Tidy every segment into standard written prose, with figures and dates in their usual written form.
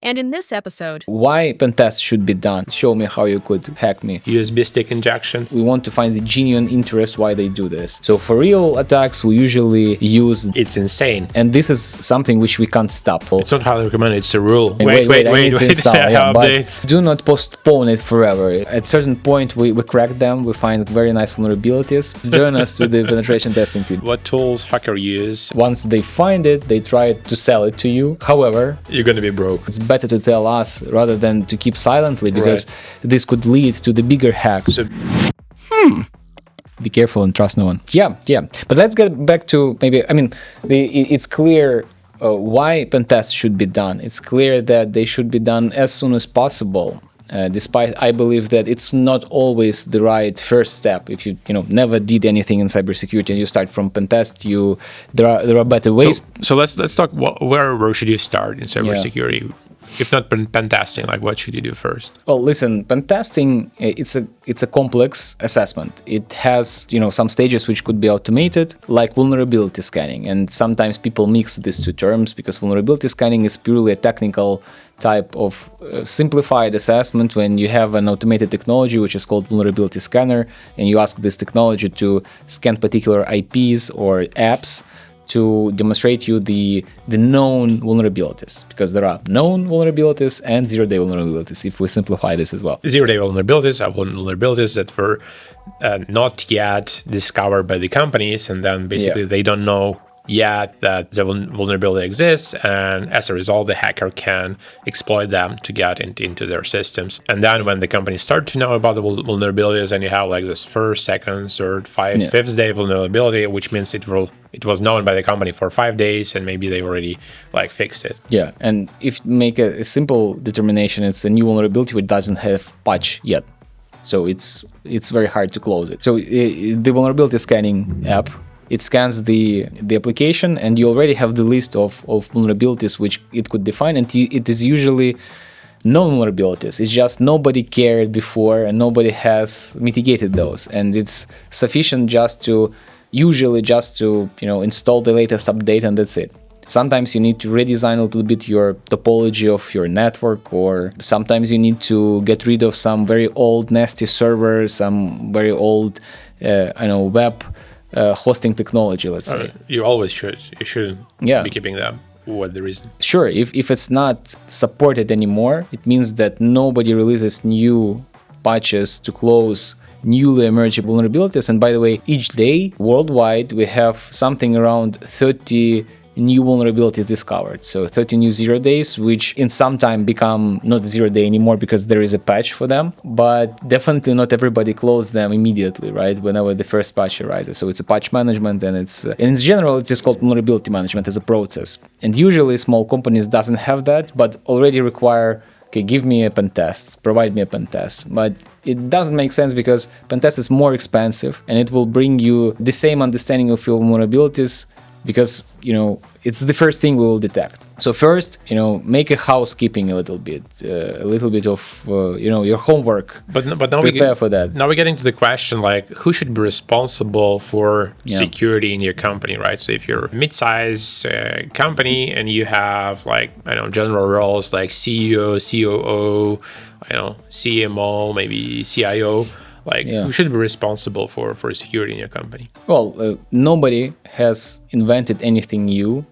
And in this episode, why pentest should be done. Show me how you could hack me. USB stick injection. We want to find the genuine interest why they do this. So for real attacks, we usually use... It's insane. And this is something which we can't stop. It's not highly recommended, it's a rule. Wait, I need to install. Yeah, but do not postpone it forever. At a certain point, we crack them, we find very nice vulnerabilities. Join us to the penetration testing team. What tools hackers use? Once they find it, they try to sell it to you. However, you're going to be broke. It's better to tell us rather than to keep silently, because this could lead to the bigger hack. Be careful and trust no one. Yeah. But let's get back to it's clear why pentests should be done. It's clear that they should be done as soon as possible. Despite I believe that it's not always the right first step. If you never did anything in cybersecurity and you start from pentest, there are better ways. So let's talk. Where should you start in cybersecurity? Yeah. If not pentesting, like what should you do first? Well, listen, pentesting, it's a complex assessment. It has some stages which could be automated, like vulnerability scanning. And sometimes people mix these two terms because vulnerability scanning is purely a technical type of simplified assessment when you have an automated technology which is called vulnerability scanner, and you ask this technology to scan particular IPs or apps to demonstrate you the known vulnerabilities, because there are known vulnerabilities and zero-day vulnerabilities, if we simplify this as well. Zero-day vulnerabilities are vulnerabilities that were not yet discovered by the companies, and then basically they don't know yet that the vulnerability exists, and as a result the hacker can exploit them to get into their systems. And then when the companies start to know about the vulnerabilities, and you have like this first, second, third, fifth day vulnerability, which means it was known by the company for 5 days and maybe they already fixed it. Yeah, and if you make a simple determination, it's a new vulnerability which doesn't have patch yet, so it's very hard to close it. So the vulnerability scanning app, it scans the application, and you already have the list of vulnerabilities which it could define, and it is usually known vulnerabilities. It's just nobody cared before and nobody has mitigated those, and it's sufficient just to install the latest update, and that's it. Sometimes you need to redesign a little bit your topology of your network, or sometimes you need to get rid of some very old nasty servers, some very old web hosting technology, let's say. You always should. You shouldn't be keeping them. What the reason? Sure, if it's not supported anymore, it means that nobody releases new patches to close newly emerging vulnerabilities. And by the way, each day worldwide we have something around 30 new vulnerabilities discovered. So 30 new 0 days, which in some time become not 0 day anymore because there is a patch for them, but definitely not everybody closed them immediately, right? Whenever the first patch arises. So it's a patch management, and in general, it is called vulnerability management as a process. And usually small companies doesn't have that, but already require, okay, give me a pen test, provide me a pen test. But it doesn't make sense because pen test is more expensive, and it will bring you the same understanding of your vulnerabilities, because it's the first thing we will detect. So first, make a housekeeping a little bit of your homework. But now prepare for that. Now we're getting to the question, like, who should be responsible for security in your company, right? So if you're a mid-size company and you have general roles like CEO, COO, CMO, maybe CIO. Who should be responsible for security in your company? Well, nobody has invented anything new,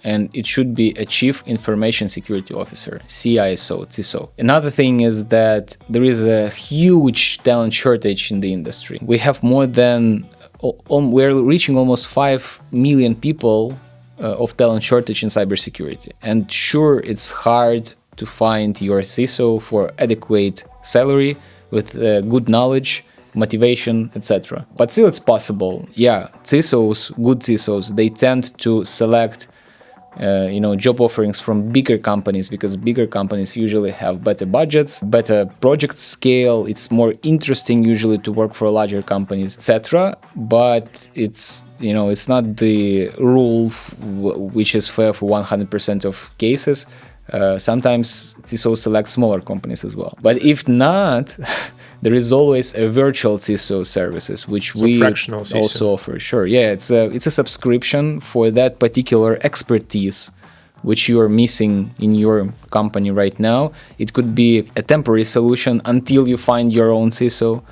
and it should be a Chief Information Security Officer, CISO. Another thing is that there is a huge talent shortage in the industry. We have we're reaching almost 5 million people of talent shortage in cybersecurity. And sure, it's hard to find your CISO for adequate salary, with good knowledge, motivation, etc. But still it's possible. Yeah, good CISOs, they tend to select job offerings from bigger companies, because bigger companies usually have better budgets, better project scale. It's more interesting usually to work for larger companies, etc. But it's not the rule which is fair for 100% of cases. Sometimes CISO select smaller companies as well. But if not, there is always a virtual CISO services, which we also offer. Sure, yeah, it's a subscription for that particular expertise which you are missing in your company right now. It could be a temporary solution until you find your own CISO.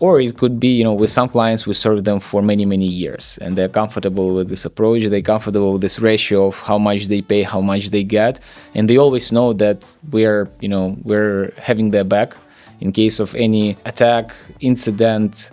Or it could be, with some clients, we serve them for many, many years, and they're comfortable with this approach. They're comfortable with this ratio of how much they pay, how much they get, and they always know that we're having their back in case of any attack, incident,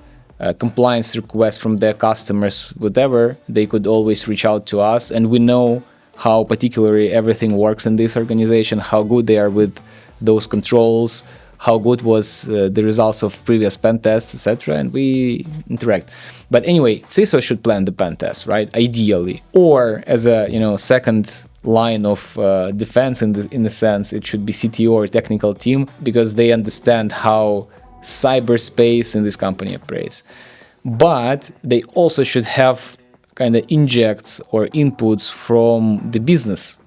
compliance request from their customers, whatever. They could always reach out to us, and we know how particularly everything works in this organization, how good they are with those controls, how good was the results of previous pen tests, etc., and we interact. But anyway, CISO should plan the pen test, right? Ideally, or as a second line of defense in the sense, it should be CTO or technical team, because they understand how cyberspace in this company operates. But they also should have kind of injects or inputs from the business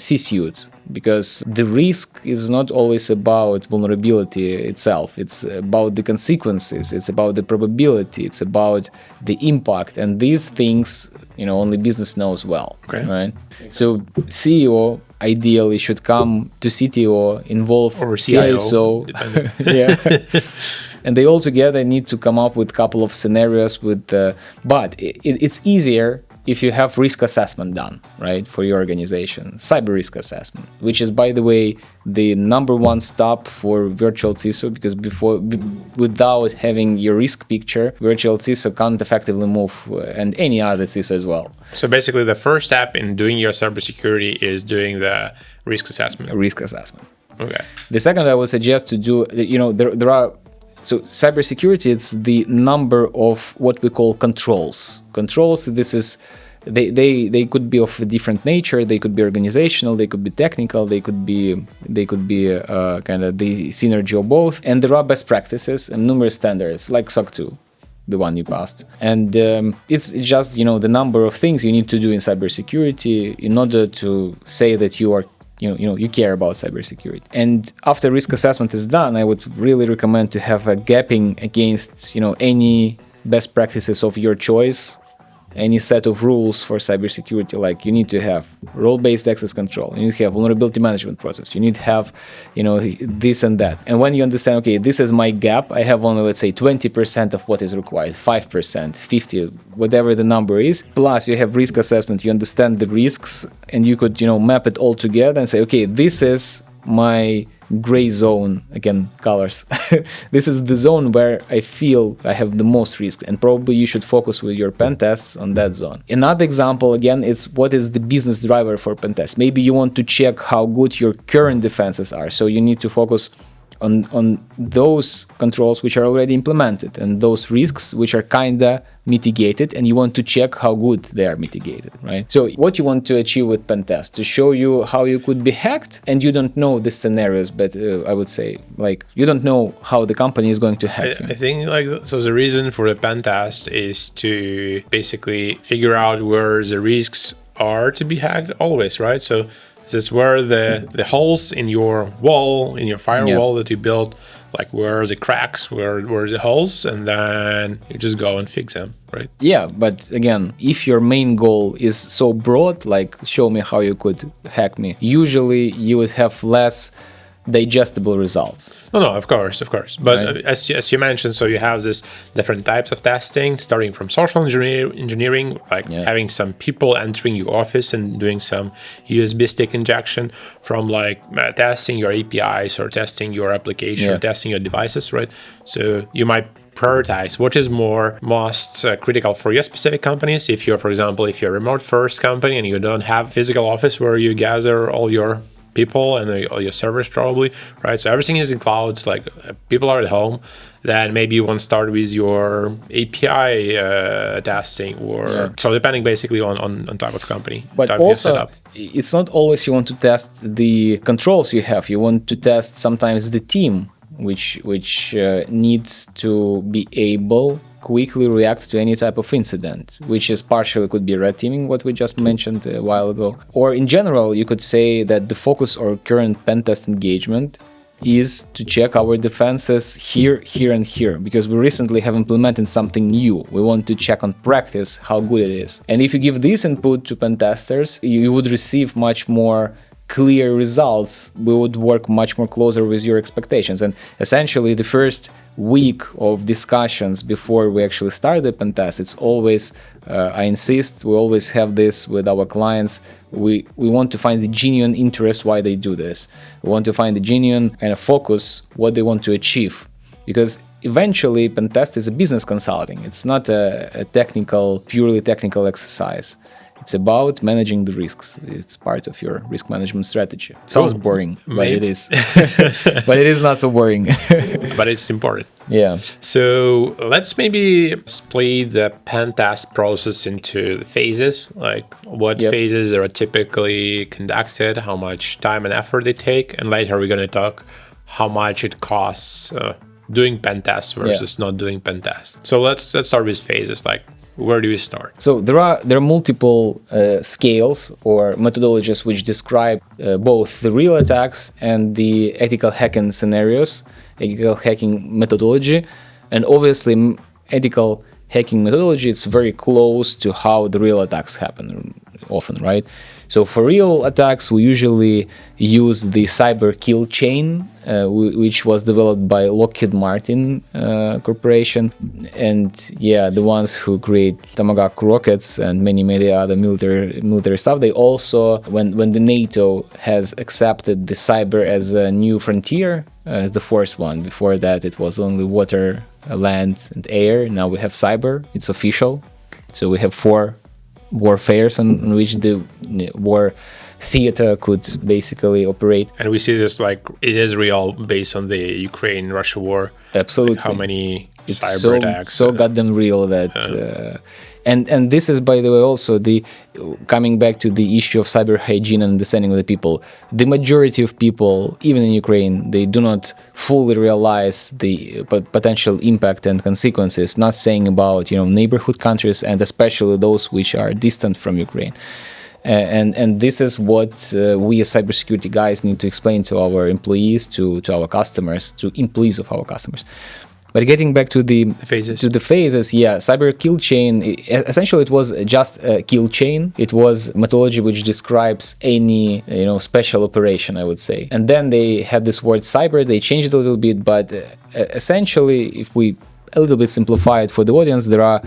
C-suite. Because the risk is not always about vulnerability itself. It's about the consequences. It's about the probability. It's about the impact. And these things, only business knows well, right? So CEO ideally should come to CTO, involve or CISO. Yeah. And they all together need to come up with a couple of scenarios but it's easier if you have risk assessment done, right, for your organization, cyber risk assessment, which is, by the way, the number one stop for virtual CISO, because without having your risk picture, virtual CISO can't effectively move, and any other CISO as well. So basically, the first step in doing your cybersecurity is doing the risk assessment. Risk assessment. Okay. The second I would suggest to do, there are. So cybersecurity, it's the number of what we call controls. Controls, this is, they could be of a different nature. They could be organizational, they could be technical, they could be kind of the synergy of both. And there are best practices and numerous standards, like SOC 2, the one you passed. And it's just, the number of things you need to do in cybersecurity in order to say that you are you care about cybersecurity. And after risk assessment is done, I would really recommend to have a gapping against, any best practices of your choice, any set of rules for cybersecurity. Like you need to have role-based access control, you need to have vulnerability management process, you need to have, this and that. And when you understand, okay, this is my gap, I have only, let's say, 20% of what is required, 5%, 50, whatever the number is, plus you have risk assessment, you understand the risks, and you could, map it all together and say, okay, this is my gray zone, again, colors. This is the zone where I feel I have the most risk, and probably you should focus with your pen tests on that zone. Another example, again, it's what is the business driver for pen tests. Maybe you want to check how good your current defenses are, so you need to focus on those controls which are already implemented and those risks which are kinda mitigated, and you want to check how good they are mitigated, right? So what you want to achieve with pen test, to show you how you could be hacked, and you don't know the scenarios, but I would say, like, you don't know how the company is going to hack you. I think, so the reason for the pen test is to basically figure out where the risks are to be hacked always, right? So this is where the holes in your wall, in your firewall that you built, like where are the cracks, where are the holes, and then you just go and fix them, right? Yeah, but again, if your main goal is so broad, like show me how you could hack me, usually you would have less digestible results. No, of course. But right. as you mentioned, so you have this different types of testing, starting from social engineering, like having some people entering your office and doing some USB stick injection, from like testing your APIs or testing your application, or testing your devices, right? So you might prioritize what is most critical for your specific companies. If you're, for example, if you're a remote first company and you don't have physical office where you gather all your people and all your servers, probably, right? So everything is in clouds, like people are at home, then maybe you want to start with your API testing, or so depending basically on type of company. But type also, setup. It's not always you want to test the controls you have. You want to test sometimes the team, which needs to be able quickly react to any type of incident, which is partially could be red teaming, what we just mentioned a while ago. Or in general, you could say that the focus or current pen test engagement is to check our defenses here, here, and here, because we recently have implemented something new. We want to check on practice how good it is. And if you give this input to pen testers, you would receive much more clear results. We would work much more closer with your expectations. And essentially the first week of discussions before we actually start the pen test, it's always, I insist, we always have this with our clients. We want to find the genuine interest why they do this. We want to find the genuine kind of focus what they want to achieve. Because eventually pen test is a business consulting. It's not a technical, purely technical exercise. It's about managing the risks. It's part of your risk management strategy. It sounds boring, but it is. But it is not so boring. But it's important. Yeah. So let's maybe split the pen test process into phases, like what phases are typically conducted, how much time and effort they take, and later we're going to talk how much it costs doing pen tests versus not doing pen tests. So let's start with phases. Like, where do we start? So there are multiple scales or methodologies which describe both the real attacks and the ethical hacking scenarios, ethical hacking methodology, and obviously ethical hacking methodology, it's very close to how the real attacks happen often, right? So for real attacks, we usually use the cyber kill chain, which was developed by Lockheed Martin Corporation, and the ones who create Tomahawk rockets and many other military stuff. They also, when the NATO has accepted the cyber as a new frontier, the first one. Before that, it was only water, land, and air. Now we have cyber. It's official. So we have 4 warfares on which the war theater could basically operate. And we see this like it is real based on the Ukraine-Russia war. Absolutely. Like how many it's cyber attacks. So goddamn real that... And this is, by the way, also the coming back to the issue of cyber hygiene and understanding of the people. The majority of people, even in Ukraine, they do not fully realize the potential impact and consequences. Not saying about neighborhood countries and especially those which are distant from Ukraine. And this is what we as cybersecurity guys need to explain to our employees, to our customers, to employees of our customers. But getting back to the phases, cyber kill chain, essentially it was just a kill chain. It was methodology which describes any, special operation, I would say. And then they had this word cyber, they changed it a little bit, but essentially, if we a little bit simplify it for the audience, there are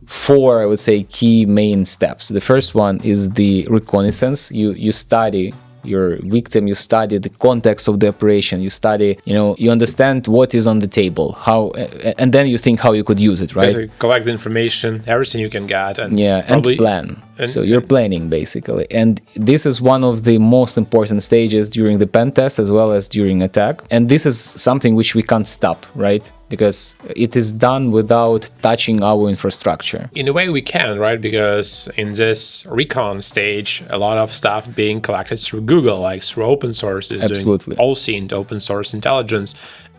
4, I would say, key main steps. The first one is the reconnaissance. You study your victim, you study the context of the operation, you study, you understand what is on the table, how, and then you think how you could use it, right? So collect the information, everything you can get, and and plan. So you're planning basically, and this is one of the most important stages during the pen test as well as during attack. And this is something which we can't stop, right? Because it is done without touching our infrastructure. In a way we can, right? Because in this recon stage, a lot of stuff being collected through Google, like through open source, is doing all seen open source intelligence.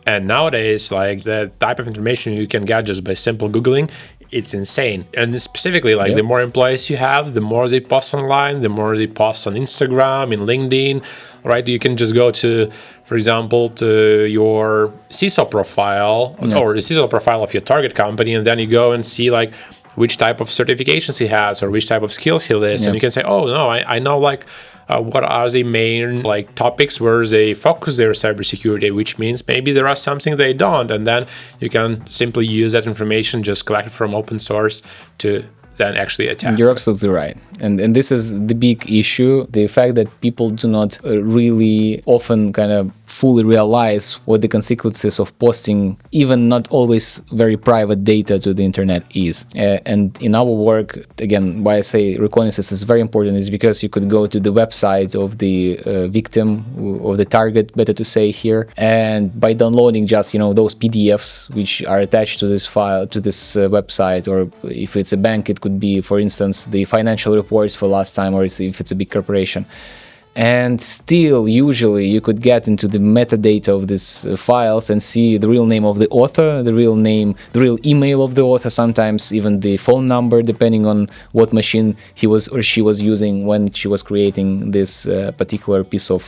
And nowadays, like the type of information you can get just by simple Googling, it's insane. And specifically, like the more employees you have, the more they post online, the more they post on Instagram, in LinkedIn, right? You can just go to, for example, to your CISO profile or the CISO profile of your target company, and then you go and see like which type of certifications he has or which type of skills he lists, and you can say, oh no, I know like what are the main like topics where they focus their cybersecurity, which means maybe there are something they don't, and then you can simply use that information just collected from open source to then actually attack. You're absolutely right. And this is the big issue, the fact that people do not really often kind of fully realize what the consequences of posting even not always very private data to the internet is. And in our work, again, why I say reconnaissance is very important is because you could go to the website of the victim, of the target, better to say here, and by downloading just, those PDFs which are attached to this file, to this website, or if it's a bank, it could be, for instance, the financial reports for last time, or if it's a big corporation. And still, usually, you could get into the metadata of these files and see the real name of the author, the real email of the author, sometimes even the phone number, depending on what machine he was or she was using when she was creating this particular piece of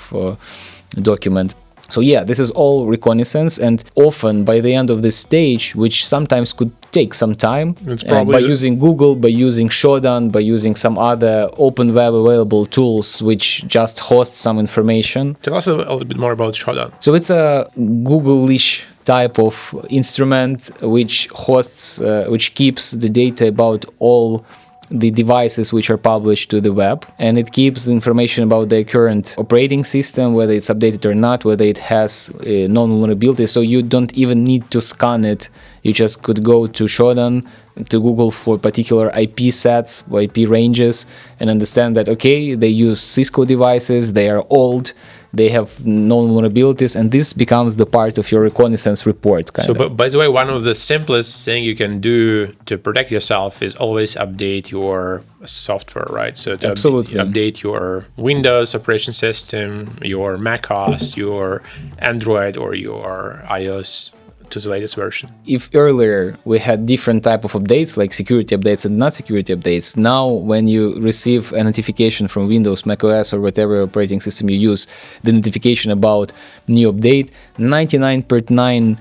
document. So yeah, this is all reconnaissance, and often by the end of this stage, which sometimes could take some time, by using Google, by using Shodan, by using some other open web available tools which just host some information. Tell us a little bit more about Shodan. So it's a Google-ish type of instrument which hosts, which keeps the data about all the devices which are published to the web, and it keeps the information about the current operating system, whether it's updated or not, whether it has known vulnerabilities. So you don't even need to scan it. You just could go to Shodan, to Google for particular IP sets, IP ranges, and understand that, okay, they use Cisco devices, they are old, they have known vulnerabilities, and this becomes the part of your reconnaissance report. But by the way, one of the simplest thing you can do to protect yourself is always update your software, right? So to update your Windows operation system, your macOS, your Android, or your iOS to the latest version. If earlier we had different type of updates, like security updates and not security updates, now when you receive a notification from Windows, macOS, or whatever operating system you use, the notification about new update, 99.9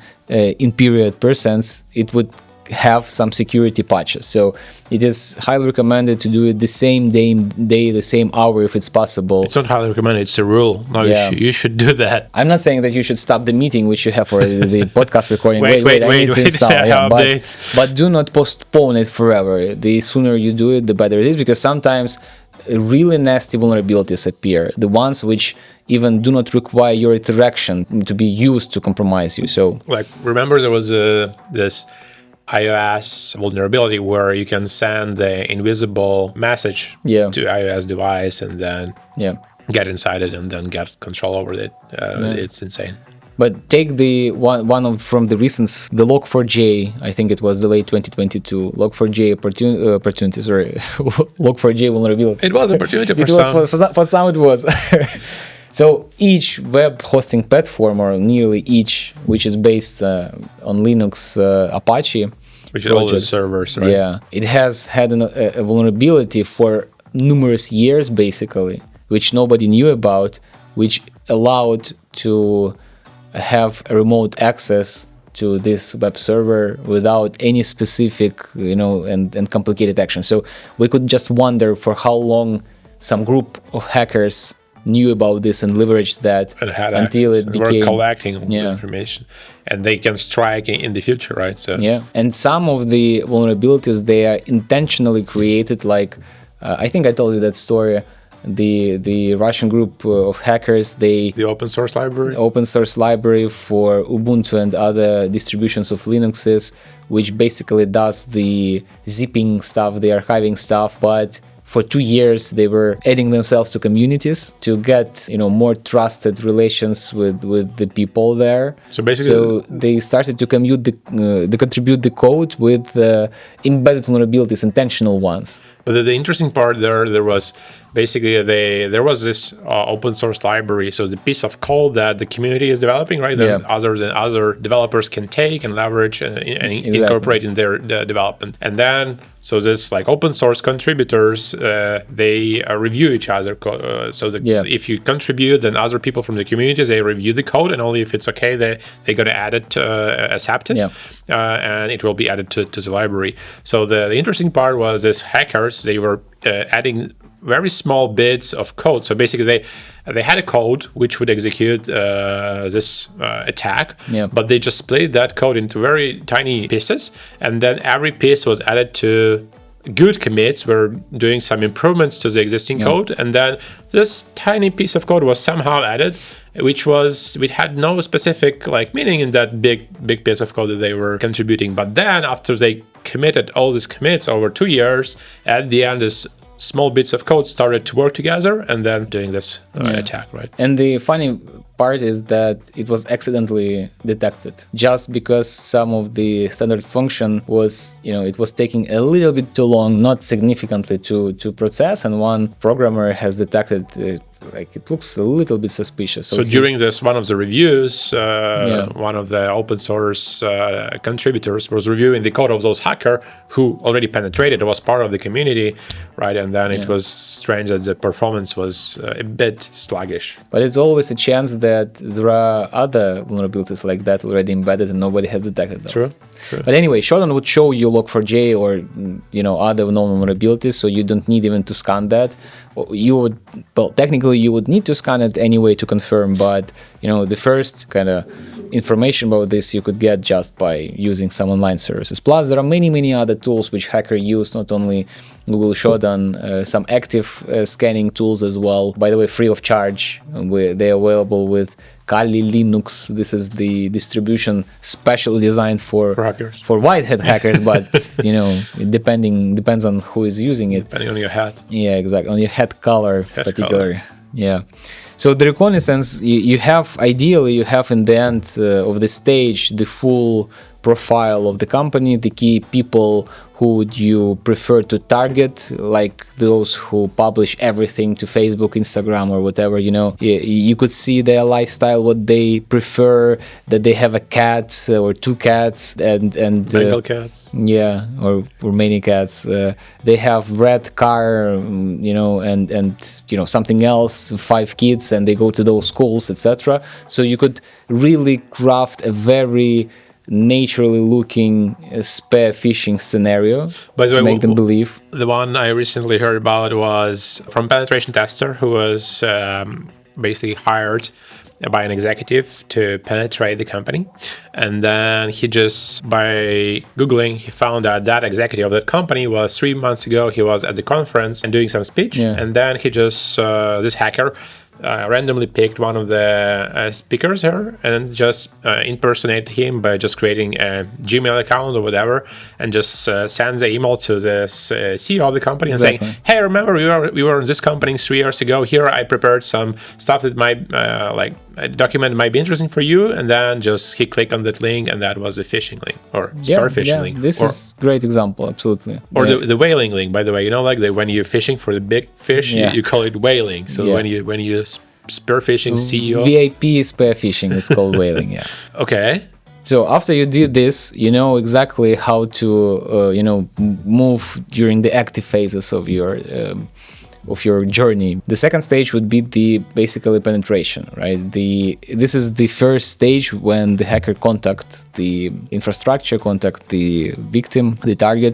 in period %, it would have some security patches. So it is highly recommended to do it the same day, the same hour if it's possible. It's not highly recommended, it's a rule. No, you should do that. I'm not saying that you should stop the meeting which you have for the podcast recording. Wait, I need to install. But do not postpone it forever. The sooner you do it, the better it is, because sometimes really nasty vulnerabilities appear, the ones which even do not require your interaction to be used to compromise you. So, like, remember there was this iOS vulnerability where you can send the invisible message to iOS device and then get inside it and then get control over it. It's insane. But take the one from the recent, the Log4j, I think it was the late 2022, Log4j opportunity, sorry, Log4j vulnerability. It was opportunity for some. For some it was. So each web hosting platform, or nearly each, which is based on Linux Apache, which is all the servers, right? Yeah, it has had a vulnerability for numerous years, basically, which nobody knew about, which allowed to have a remote access to this web server without any specific, and complicated action. So we could just wonder for how long some group of hackers knew about this and leveraged that until it became collecting information, and they can strike in the future, right? So and some of the vulnerabilities, they are intentionally created, like I think I told you that story. The Russian group of hackers, the open source library for Ubuntu and other distributions of Linuxes, which basically does the zipping stuff, the archiving stuff, but for 2 years, they were adding themselves to communities to get, more trusted relations with the people there. So basically, they started to contribute the code with embedded vulnerabilities, intentional ones. But the interesting part there was basically there was this open source library, so the piece of code that the community is developing, right? That other developers can take and leverage and incorporate in their development. And then so this like open source contributors, they review each other. If you contribute, then other people from the communities, they review the code, and only if it's okay, they're going to add it, accept it, and it will be added to the library. So the interesting part was this hackers, they were adding very small bits of code. So basically, they had a code which would execute this attack, but they just split that code into very tiny pieces, and then every piece was added to good commits. Were doing some improvements to the existing code, and then this tiny piece of code was somehow added, which had no specific meaning in that big piece of code that they were contributing. But then after they committed all these commits over 2 years, at the end, this small bits of code started to work together and then doing this attack, right? And the funny part is that it was accidentally detected just because some of the standard function was, it was taking a little bit too long, not significantly to process, and one programmer has detected like it looks a little bit suspicious. So during this, one of the reviews, one of the open source contributors was reviewing the code of those hacker who already penetrated, was part of the community, right? And then it was strange that the performance was a bit sluggish. But it's always a chance that there are other vulnerabilities like that already embedded and nobody has detected those. True. But anyway, Shodan would show you Log4j or other known vulnerabilities, so you don't need even to scan that. You would, well, technically you would need to scan it anyway to confirm, but the first kind of information about this you could get just by using some online services. Plus, there are many other tools which hackers use, not only Google Shodan, some active scanning tools as well. By the way, free of charge. They're available with Kali Linux. This is the distribution specially designed for hackers, for white hat hackers, but it depends on who is using it. Depending on your hat. Yeah, exactly. On your hat color, particular. Yeah. So the Reconnaissance, you have in the end of the stage the full profile of the company, the key people who would you prefer to target, like those who publish everything to Facebook, Instagram, or whatever. You could see their lifestyle, what they prefer, that they have a cat or two cats, and Bengal cats. Yeah, or many cats. They have red car, and something else, 5 kids, and they go to those schools, etc. So you could really craft a very naturally looking spear phishing scenario to make them believe. The one I recently heard about was from penetration tester who was basically hired by an executive to penetrate the company, and then he just, by Googling, he found that that executive of that company was 3 months ago, he was at the conference and doing some speech, and then he just this hacker randomly picked one of the speakers here and just impersonated him by just creating a Gmail account or whatever, and just send the email to the CEO of the company and saying, "Hey, remember we were in this company 3 years ago. Here I prepared some stuff that might a document might be interesting for you." And then just he clicked on that link, and that was a phishing link or spear phishing link. This is a great example, absolutely. Or the whaling link, by the way. When you're fishing for the big fish, you call it whaling. So when you spear phishing CEO, VIP spear phishing, it's called whaling. Yeah. Okay. So after you did this, you know exactly how to move during the active phases of your journey. The second stage would be basically penetration, right? This is the first stage when the hacker contacts the infrastructure, contact the victim, the target.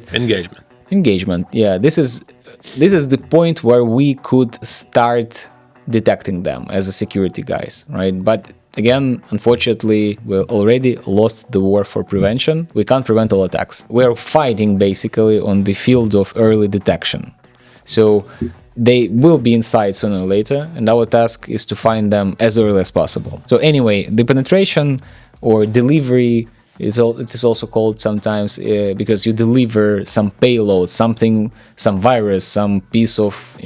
Engagement. Yeah, this is the point where we could start detecting them as a security guys, right? But again, unfortunately, we already lost the war for prevention. We can't prevent all attacks. We're fighting basically on the field of early detection. So they will be inside sooner or later, and our task is to find them as early as possible. So anyway, the penetration or delivery it is also called sometimes because you deliver some payload, some virus, some piece of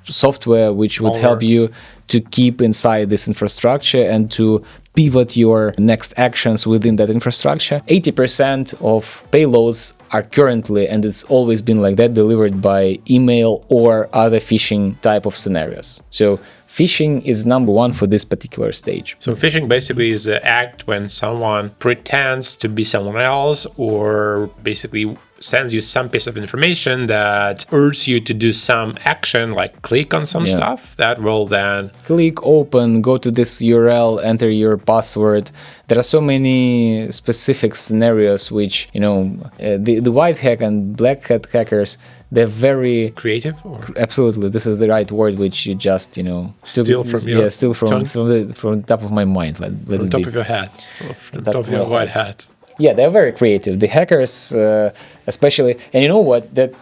software which would help you to keep inside this infrastructure and to pivot your next actions within that infrastructure. 80% of payloads are currently, and it's always been like that, delivered by email or other phishing type of scenarios. So phishing is number one for this particular stage. So phishing basically is an act when someone pretends to be someone else or basically sends you some piece of information that urges you to do some action, like click on some stuff that will then... Click, open, go to this URL, enter your password. There are so many specific scenarios which, the white hat and black hat hackers, they're very... creative? Absolutely. This is the right word which you just, steal from your from the top of my mind. From the top of your hat. From the top of your white hat. Yeah, they're very creative. The hackers, especially, and you know what? That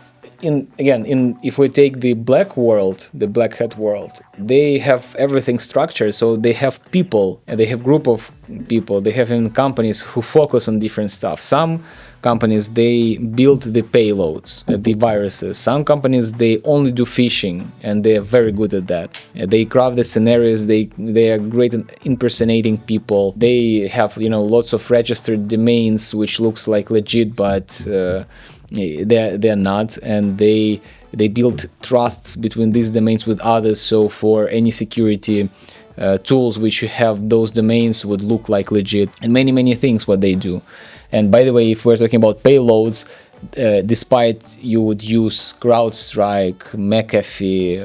if we take the black world, the black hat world, they have everything structured. So they have people, and they have group of people. They have companies who focus on different stuff. Some companies, they build the payloads, the viruses. Some companies, they only do phishing, and they are very good at that. They craft the scenarios. They are great at impersonating people. They have lots of registered domains which looks like legit, but they're not, and they They build trusts between these domains with others. So for any security tools which you have, those domains would look like legit, and many things what they do. And by the way, if we're talking about payloads, despite you would use CrowdStrike, McAfee,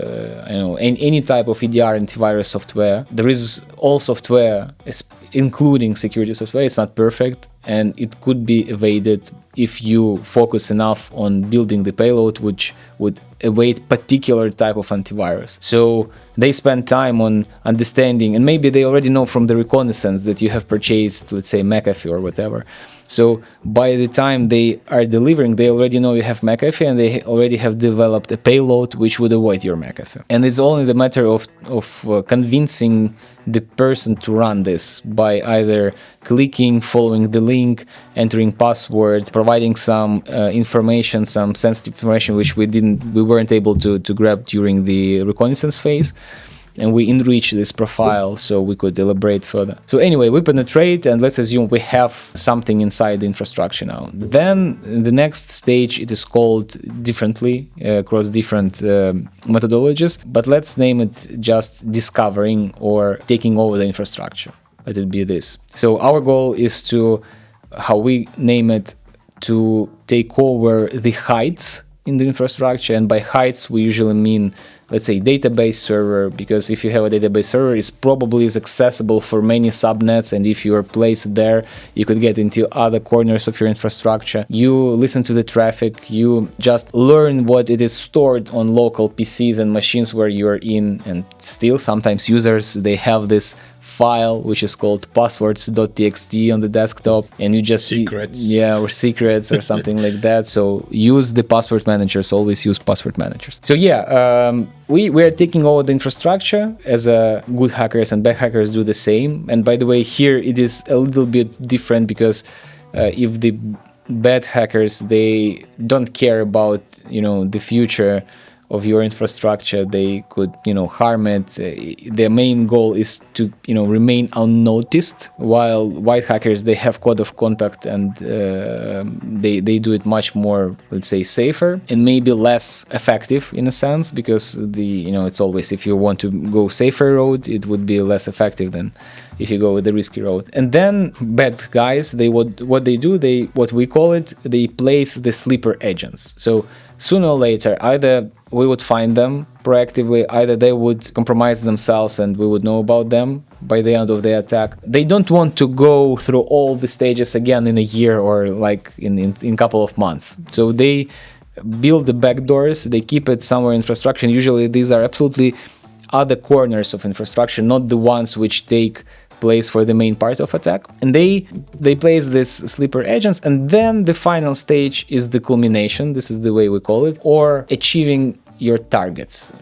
any type of EDR antivirus software, there is all software, including security software. It's not perfect, and it could be evaded if you focus enough on building the payload, which would evade particular type of antivirus. So they spend time on understanding, and maybe they already know from the Reconnaissance that you have purchased, let's say, McAfee or whatever. So by the time they are delivering, they already know you have McAfee, and they already have developed a payload which would avoid your McAfee. And it's only the matter of convincing the person to run this by either clicking, following the link, entering password, providing some information, some sensitive information which we weren't able to grab during the Reconnaissance phase. And we enrich this profile so we could elaborate further. So anyway, we penetrate, and let's assume we have something inside the infrastructure now. Then the next stage, it is called differently across different methodologies, but let's name it just discovering or taking over the infrastructure. Let it be this. So our goal is to, how we name it, to take over the heights in the infrastructure. And by heights, we usually mean, let's say, database server, because if you have a database server, it's probably is accessible for many subnets, and if you are placed there, you could get into other corners of your infrastructure. You listen to the traffic, you just learn what it is stored on local PCs and machines where you are in, and still sometimes users, they have this file which is called passwords.txt on the desktop, and you just or secrets or something like that. So use the password managers, always use password managers. So we are taking over the infrastructure as good hackers, and bad hackers do the same. And by the way, here it is a little bit different, because if the bad hackers, they don't care about the future of your infrastructure, they could harm it. Their main goal is to remain unnoticed, while white hackers, they have code of conduct, and they do it much more, let's say, safer and maybe less effective in a sense, because it's always, if you want to go safer road, it would be less effective than if you go with the risky road. And then bad guys, what they do, what we call it, they place the sleeper agents. So sooner or later, either we would find them proactively, either they would compromise themselves and we would know about them by the end of the attack. They don't want to go through all the stages again in a year or like in a couple of months. So they build the backdoors, they keep it somewhere in infrastructure. Usually these are absolutely other corners of infrastructure, not the ones which take place for the main part of attack. And they place these sleeper agents, and then the final stage is the culmination, this is the way we call it, or achieving your targets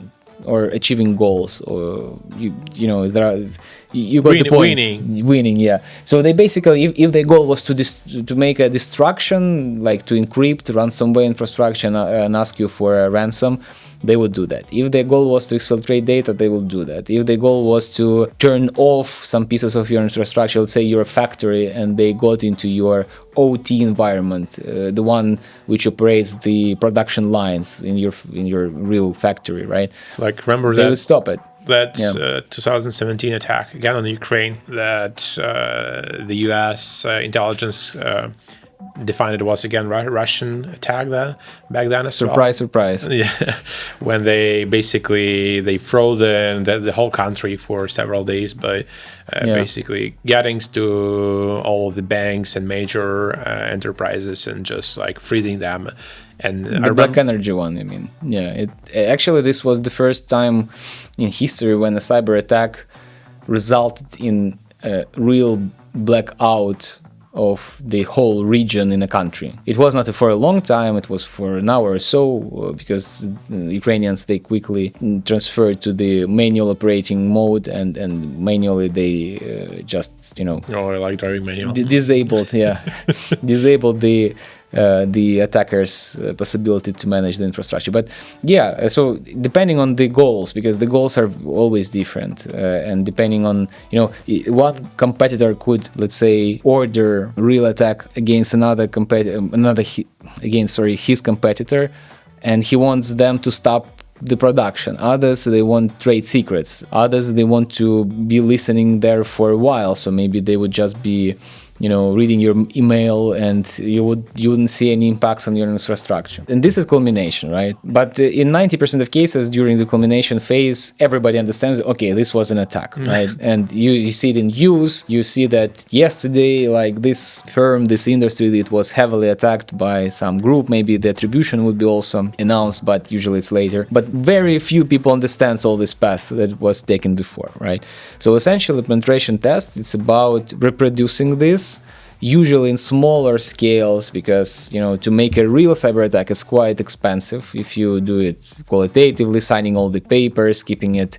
or achieving goals, or you got the point. Winning, yeah. So they basically, if their goal was to make a destruction, like to encrypt ransomware infrastructure and ask you for a ransom, they would do that. If their goal was to exfiltrate data, they will do that. If their goal was to turn off some pieces of your infrastructure, let's say you're a factory and they got into your OT environment, the one which operates the production lines in your real factory, right? Like, remember they would stop it. That 2017 attack again on Ukraine, that the U.S. Intelligence defined it was again Russian attack back then as surprise. Yeah, when they froze the whole country for several days by basically getting to all of the banks and major enterprises and just like freezing them. And the black energy one, I mean, actually this was the first time in history when a cyber attack resulted in a real blackout of the whole region in a country. It was not for a long time, it was for an hour or so, because Ukrainians, they quickly transferred to the manual operating mode, and manually they just, like driving manual. Disabled the attackers' possibility to manage the infrastructure. But so depending on the goals, because the goals are always different, and depending on one competitor could, let's say, order real attack against his competitor, and he wants them to stop the production. Others, they want trade secrets. Others, they want to be listening there for a while, so maybe they would just be reading your email, and you wouldn't see any impacts on your infrastructure. And this is culmination, right? But in 90% of cases during the culmination phase, everybody understands, okay, this was an attack, right? And you see it in use. You see that yesterday, like this firm, this industry, it was heavily attacked by some group. Maybe the attribution would be also announced, but usually it's later. But very few people understands all this path that was taken before, right? So essentially, penetration test, it's about reproducing this, usually in smaller scales, because to make a real cyber attack is quite expensive. If you do it qualitatively, signing all the papers, keeping it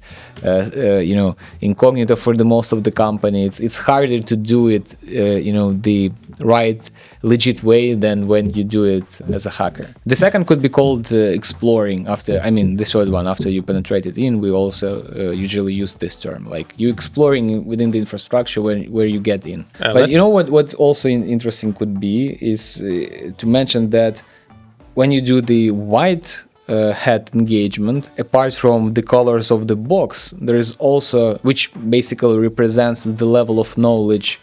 incognito for the most of the company, it's harder to do it the right legit way than when you do it as a hacker. The second could be called exploring. The third one, after you penetrate it in, we also usually use this term, like you exploring within the infrastructure where you get in. But what's also interesting could be is to mention that when you do the white hat engagement, apart from the colors of the box, there is also, which basically represents the level of knowledge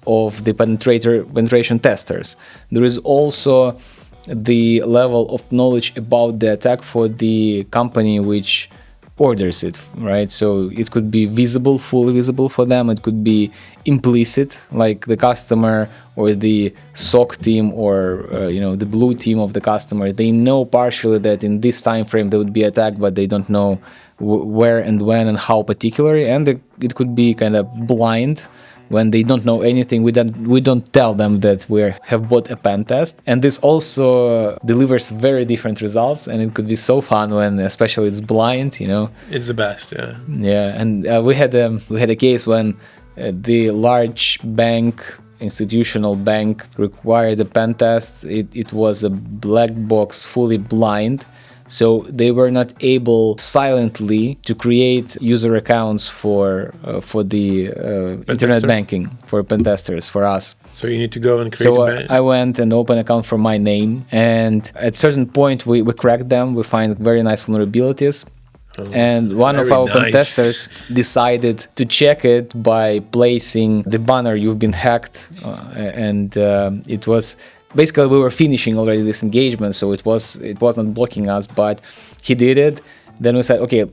of the penetration testers. There is also the level of knowledge about the attack for the company which orders it, right? So it could be visible, fully visible for them. It could be implicit, like the customer or the SOC team or the blue team of the customer. They know partially that in this time frame they would be attacked, but they don't know where and when and how particularly. And it could be kind of blind. When they don't know anything, we don't tell them that we have bought a pen test. And this also delivers very different results, and it could be so fun when, especially, it's blind. It's the best, yeah. Yeah, and we had a case when the large institutional bank required a pen test. It was a black box, fully blind. So they were not able silently to create user accounts for the internet banking, for pentesters, for us. So you need to go and create I went and opened an account for my name, and at a certain point we cracked them. We find very nice vulnerabilities. And one of our pentesters decided to check it by placing the banner, "You've been hacked," and it was... Basically, we were finishing already this engagement, so it wasn't blocking us, but he did it. Then we said, okay,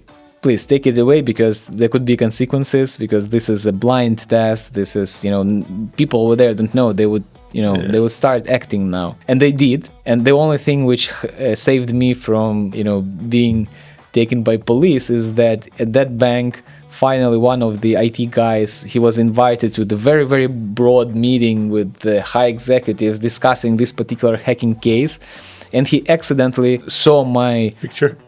please take it away, because there could be consequences, because this is a blind test. This is, people over there don't know. They would, they would start acting now. And they did. And the only thing which saved me from, being taken by police is that at that bank, finally, one of the IT guys, he was invited to the very, very broad meeting with the high executives discussing this particular hacking case. And he accidentally saw my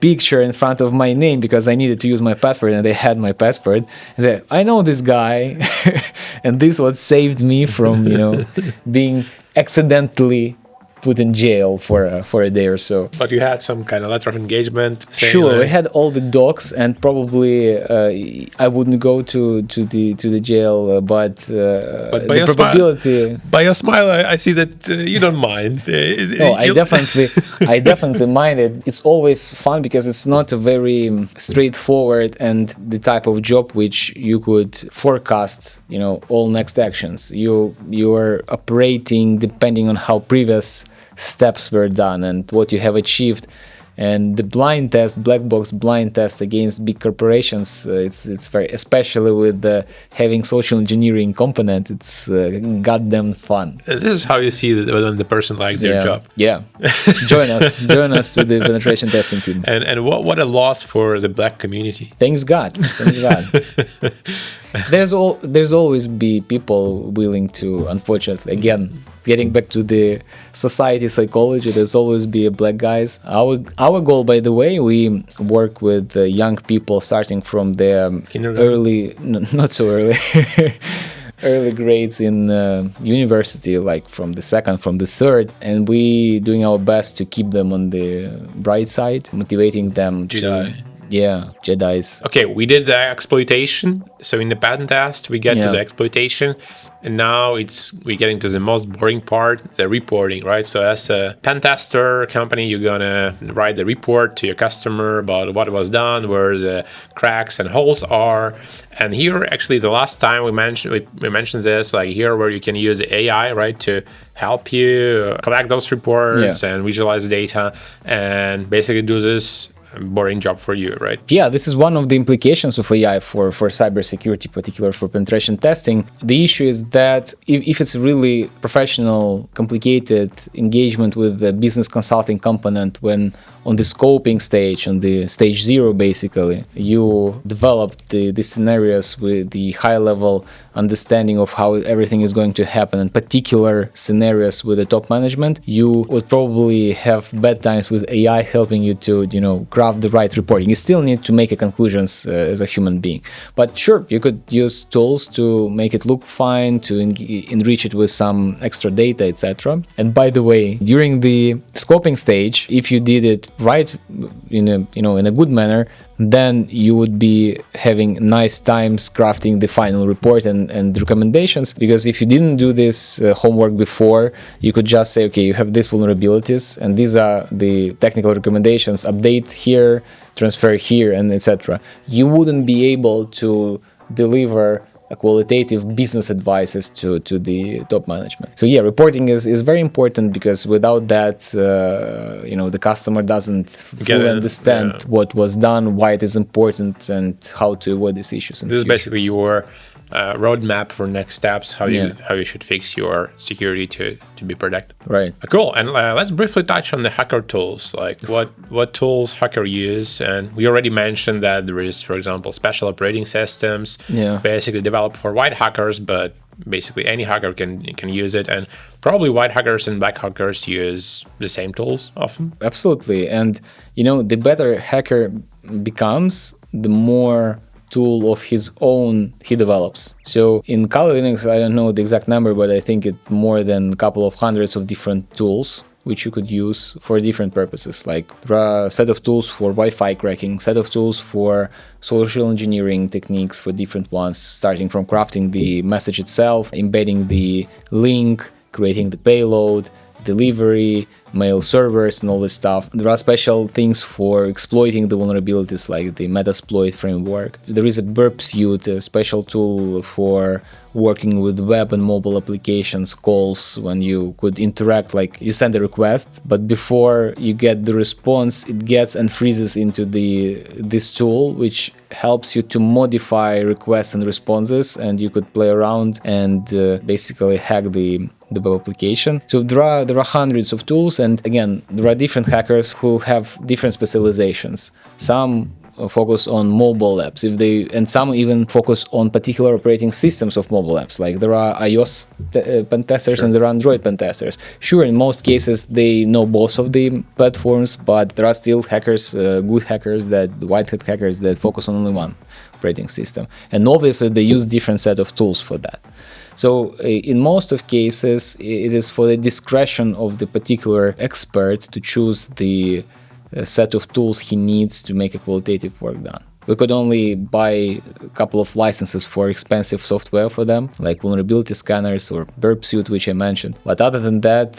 picture in front of my name, because I needed to use my password, and they had my password. And said, I know this guy. And this what saved me from, being accidentally put in jail for a day or so. But you had some kind of letter of engagement? Sure, we had all the docs, and probably I wouldn't go to the jail, but by the probability. By your smile, I see that you don't mind. I definitely mind it. It's always fun, because it's not a very straightforward and the type of job which you could forecast, all next actions. You are operating depending on how previous steps were done and what you have achieved. And the blind test, black box blind test against big corporations, it's very, especially with having social engineering component, it's goddamn fun. This is how you see whether the person likes their job. Yeah, join us to the penetration testing team. And what a loss for the black community. Thanks God. There's always be people willing to, unfortunately, again, getting back to the society psychology, there's always be a black guys. Our goal, by the way, we work with young people starting from the not so early, early grades in university, like from the second, from the third, and we doing our best to keep them on the bright side, motivating them to Yeah, Jedis. Okay, we did the exploitation. So in the patent test, we get to the exploitation, and now we're getting to the most boring part, the reporting, right? So as a pen tester company, you're gonna write the report to your customer about what was done, where the cracks and holes are. And here, actually, the last time we mentioned this, like here where you can use AI, right, to help you collect those reports and visualize the data and basically do this boring job for you, right? Yeah, this is one of the implications of AI for cybersecurity, particularly for penetration testing. The issue is that if it's really professional, complicated engagement with the business consulting component, when on the scoping stage, on the stage 0, basically, you developed the scenarios with the high-level understanding of how everything is going to happen, and particular scenarios with the top management, you would probably have bad times with AI helping you to, craft the right reporting. You still need to make conclusions as a human being. But sure, you could use tools to make it look fine, to enrich it with some extra data, etc. And by the way, during the scoping stage, if you did it right in a good manner, then you would be having nice times crafting the final report and recommendations. Because if you didn't do this homework before, you could just say, okay, you have these vulnerabilities and these are the technical recommendations, update here, transfer here, and etc. You wouldn't be able to deliver a qualitative business advices to the top management. So yeah, reporting is very important, because without that, the customer doesn't fully understand what was done, why it is important, and how to avoid these issues. This is basically your roadmap for next steps, how you should fix your security to be protected. Right. Cool. And let's briefly touch on the hacker tools, like what tools hacker use. And we already mentioned that there is, for example, special operating systems, basically developed for white hackers, but basically any hacker can use it. And probably white hackers and black hackers use the same tools often. Absolutely. And the better hacker becomes, the more tool of his own he develops. So in Kali Linux, I don't know the exact number, but I think it's more than a couple of hundreds of different tools which you could use for different purposes. Like there are a set of tools for Wi-Fi cracking, set of tools for social engineering techniques for different ones, starting from crafting the message itself, embedding the link, creating the payload, delivery, mail servers, and all this stuff. There are special things for exploiting the vulnerabilities, like the Metasploit framework. There is a burp suite, a special tool for working with web and mobile applications calls, when you could interact, like you send a request, but before you get the response, it gets and freezes into this tool, which helps you to modify requests and responses, and you could play around and basically hack the web application. So there are hundreds of tools, and again, there are different hackers who have different specializations. Some focus on mobile apps, and some even focus on particular operating systems of mobile apps. Like there are iOS pen testers and there are Android pen testers. Sure, in most cases they know both of the platforms, but there are still hackers, good hackers, white hat hackers that focus on only one operating system. And obviously they use different set of tools for that. So in most of cases, it is for the discretion of the particular expert to choose the set of tools he needs to make a qualitative work done. We could only buy a couple of licenses for expensive software for them, like vulnerability scanners or burp suite, which I mentioned. But other than that,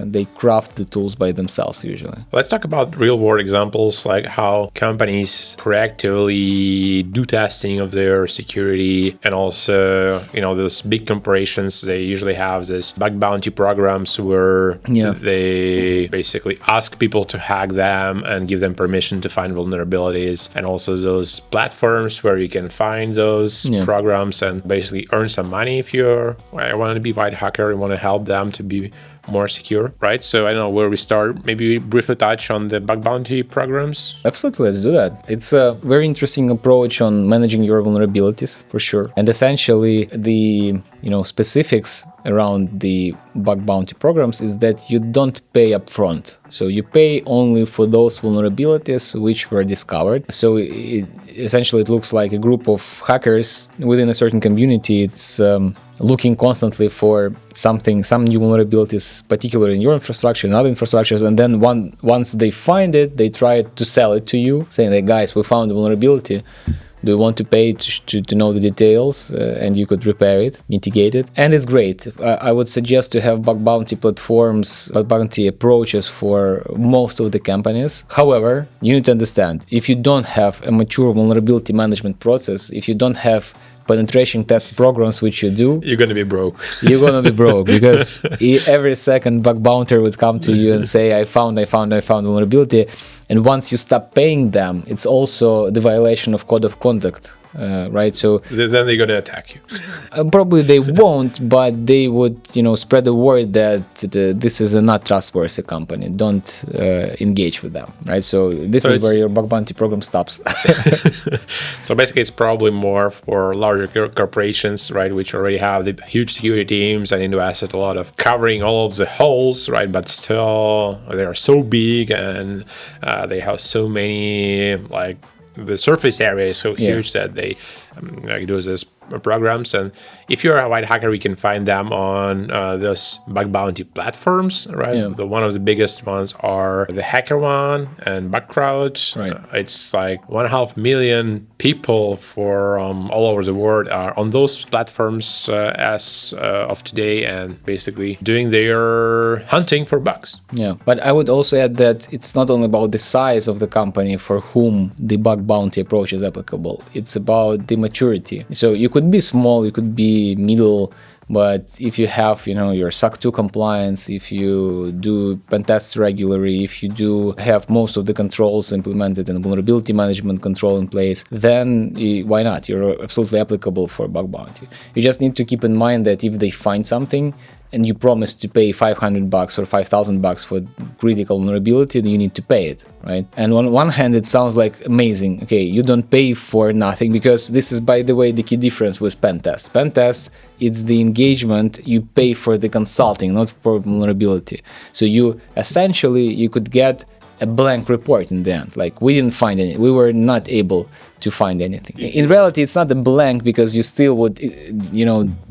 they craft the tools by themselves usually. Let's talk about real-world examples, like how companies proactively do testing of their security, and also, those big corporations, they usually have this bug bounty programs where they basically ask people to hack them and give them permission to find vulnerabilities, and also those platforms where you can find those programs and basically earn some money if I want to be white hacker, you want to help them to be more secure, right? So I don't know where we start. Maybe we briefly touch on the bug bounty programs. Absolutely, let's do that. It's a very interesting approach on managing your vulnerabilities, for sure. And essentially, the specifics around the bug bounty programs is that you don't pay upfront. So you pay only for those vulnerabilities which were discovered. So essentially it looks like a group of hackers within a certain community. It's looking constantly for some new vulnerabilities, particularly in your infrastructure and other infrastructures, and then once they find it, they try to sell it to you, saying that, guys, we found a vulnerability. Do you want to pay to know the details, and you could repair it, mitigate it? And it's great. I would suggest to have bug bounty platforms, bug bounty approaches for most of the companies. However, you need to understand, if you don't have a mature vulnerability management process, if you don't have penetration test programs, which you do, you're going to be broke. You're going to be broke because every second bug bounter would come to you and say, I found vulnerability. And once you stop paying them, it's also the violation of code of conduct, right? So then they're going to attack you. Probably they won't, but they would, spread the word that this is a not trustworthy company. Don't engage with them, right? So this is where your bug bounty program stops. So basically, it's probably more for larger corporations, right, which already have the huge security teams and invested a lot of covering all of the holes, right? But still, they are so big and they have so many, like, the surface area is so huge that they do these programs. And if you're a white hacker, you can find them on those bug bounty platforms, right? Yeah. So one of the biggest ones are the HackerOne and Bugcrowd. Right. It's like 1.5 million people from all over the world are on those platforms as of today, and basically doing their hunting for bugs. Yeah, but I would also add that it's not only about the size of the company for whom the bug bounty approach is applicable. It's about the maturity. So you could be small, you could be middle, but if you have, your SOC 2 compliance, if you do pen tests regularly, if you do have most of the controls implemented and vulnerability management control in place, then why not? You're absolutely applicable for bug bounty. You just need to keep in mind that if they find something and you promise to pay $500 or $5,000 for critical vulnerability, then you need to pay it, right? And on one hand, it sounds like amazing. Okay, you don't pay for nothing, because this is, by the way, the key difference with pen tests. Pen tests, it's the engagement, you pay for the consulting, not for vulnerability. So you could get a blank report in the end. Like, we didn't find any, we were not able to find anything. In reality, it's not a blank, because you still would,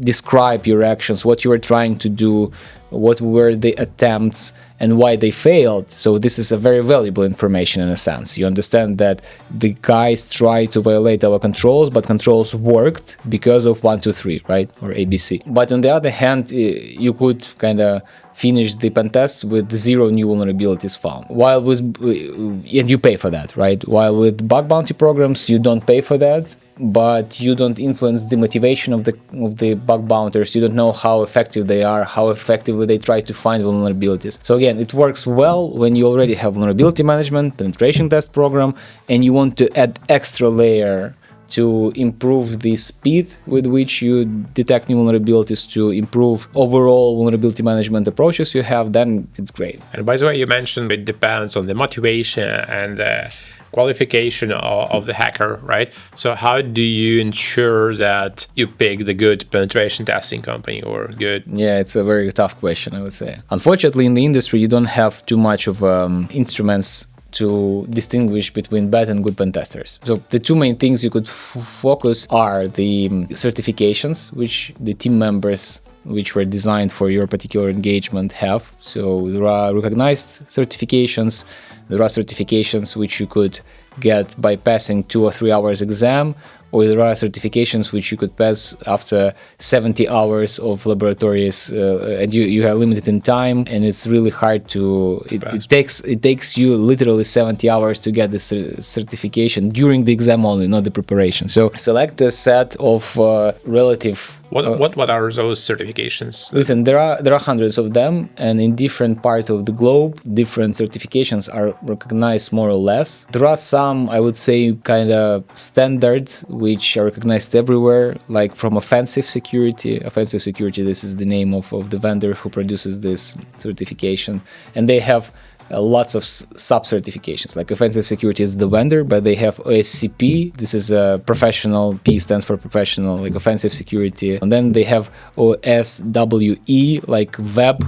describe your actions, what you were trying to do, what were the attempts, and why they failed. So this is a very valuable information in a sense. You understand that the guys tried to violate our controls, but controls worked because of 1, 2, 3, right? Or ABC. But on the other hand, you could kind of finish the pen test with 0 new vulnerabilities found. And you pay for that, right? While with bug bounty programs, you don't pay for that, but you don't influence the motivation of the bug bounters. You don't know how effective they are, how effectively they try to find vulnerabilities. So again, it works well when you already have vulnerability management, penetration test program, and you want to add extra layer to improve the speed with which you detect new vulnerabilities, to improve overall vulnerability management approaches you have, then it's great. And by the way, you mentioned it depends on the motivation and qualification of the hacker, right? So how do you ensure that you pick the good penetration testing company or good? Yeah, it's a very tough question, I would say. Unfortunately, in the industry, you don't have too much of instruments to distinguish between bad and good pen testers. So the two main things you could focus are the certifications, which the team members which were designed for your particular engagement have. So there are recognized certifications, there are certifications which you could get by passing 2 or 3 hours exam, or there are certifications which you could pass after 70 hours of laboratories, and you are limited in time, and it's really hard to. It takes you literally 70 hours to get this certification during the exam only, not the preparation. So select a set of relative. What are those certifications? Listen, there are hundreds of them, and in different parts of the globe, different certifications are recognized more or less. There are some, I would say, kind of standards which are recognized everywhere, like from Offensive Security. Offensive Security, this is the name of the vendor who produces this certification, and they have lots of sub-certifications. Like Offensive Security is the vendor, but they have OSCP. This is a professional. P stands for professional, like Offensive Security. And then they have OSWE, like web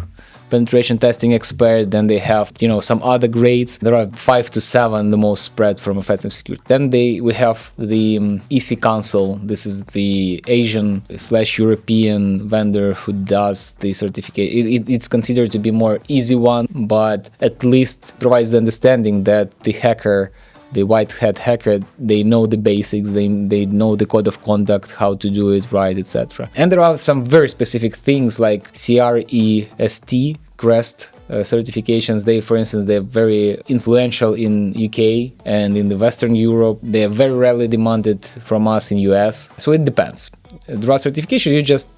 penetration testing expert. Then they have, some other grades. There are 5 to 7, the most spread from offensive security. Then we have the EC Council. This is the Asian/European vendor who does the certificate. It's considered to be more easy one, but at least provides the understanding that the hacker, the white hat hacker, they know the basics, they know the code of conduct, how to do it right, etc. And there are some very specific things like CREST certifications. For instance, they're very influential in UK and in the Western Europe. They are very rarely demanded from us in US. So it depends. There are certifications, you just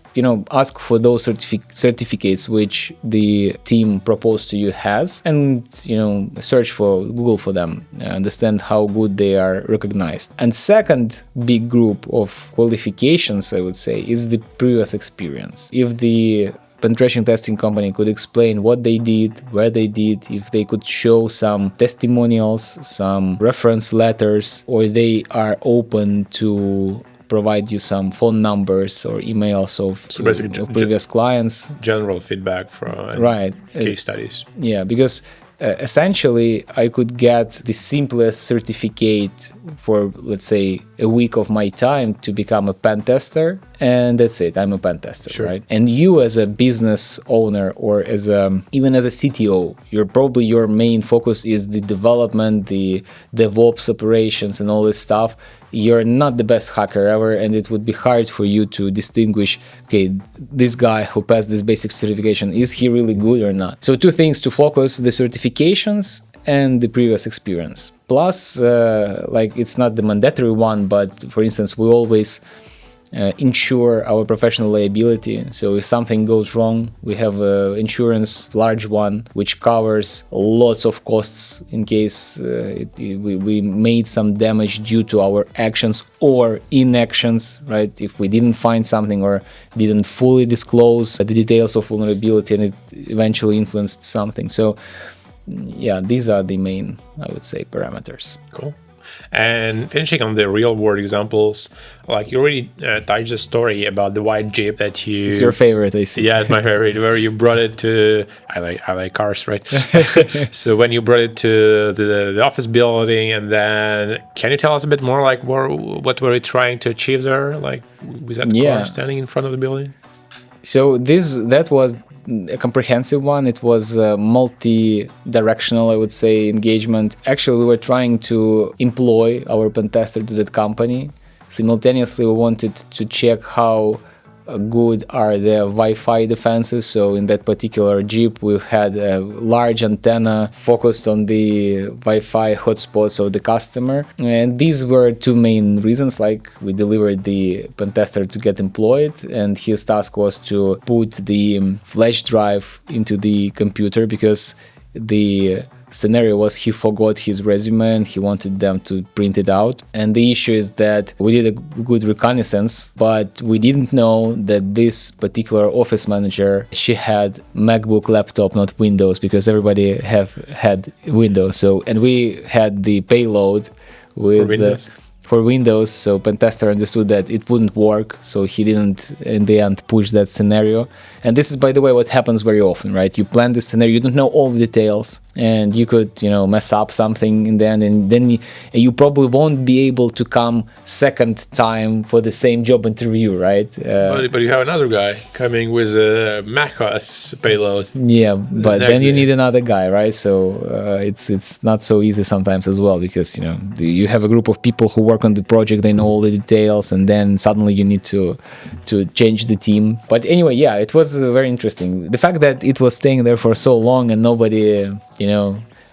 ask for those certificates which the team proposed to you has, and search for Google for them, understand how good they are recognized. And second big group of qualifications, I would say, is the previous experience. If the penetration testing company could explain what they did, where they did, if they could show some testimonials, some reference letters, or they are open to provide you some phone numbers or emails of previous clients. General feedback from case studies. Yeah, because essentially I could get the simplest certificate for, let's say, a week of my time to become a pen tester, and that's it. I'm a pen tester, sure. Right? And you as a business owner or even as a CTO, your main focus is the development, the DevOps operations and all this stuff. You're not the best hacker ever, and it would be hard for you to distinguish, okay, this guy who passed this basic certification, is he really good or not? So 2 things to focus: the certifications and the previous experience. Plus, it's not the mandatory one, but for instance, we always insure our professional liability. So if something goes wrong, we have insurance, large one, which covers lots of costs in case we made some damage due to our actions or inactions, right? If we didn't find something or didn't fully disclose the details of vulnerability and it eventually influenced something. So yeah, these are the main, I would say, parameters. Cool. And finishing on the real world examples, like you already touched the story about the white Jeep that you... It's your favorite, I see. Yeah, it's my favorite, where you brought it to... I like cars, right? So when you brought it to the office building, and then can you tell us a bit more, like what were you trying to achieve there? Like, was that car standing in front of the building? So that was a comprehensive one. It was a multi-directional, I would say, engagement. Actually, we were trying to employ our pen tester to that company. Simultaneously, we wanted to check how good are the Wi-Fi defenses. So in that particular Jeep, we've had a large antenna focused on the Wi-Fi hotspots of the customer. And these were 2 main reasons. Like, we delivered the pen tester to get employed, and his task was to put the flash drive into the computer, because the scenario was he forgot his resume and he wanted them to print it out. And the issue is that we did a good reconnaissance, but we didn't know that this particular office manager, she had MacBook laptop, not Windows, because everybody have had Windows. So, and we had the payload with for Windows, so Pentester understood that it wouldn't work, so he didn't in the end push that scenario. And this is, by the way, what happens very often, right? You plan this scenario, you don't know all the details, and you could, mess up something in the end, and then you probably won't be able to come second time for the same job interview, right? But you have another guy coming with a macOS payload. Yeah, but then you need another guy, right? So it's not so easy sometimes as well, because you have a group of people who work on the project, they know all the details, and then suddenly you need to change the team. But anyway, yeah, it was very interesting. The fact that it was staying there for so long and nobody,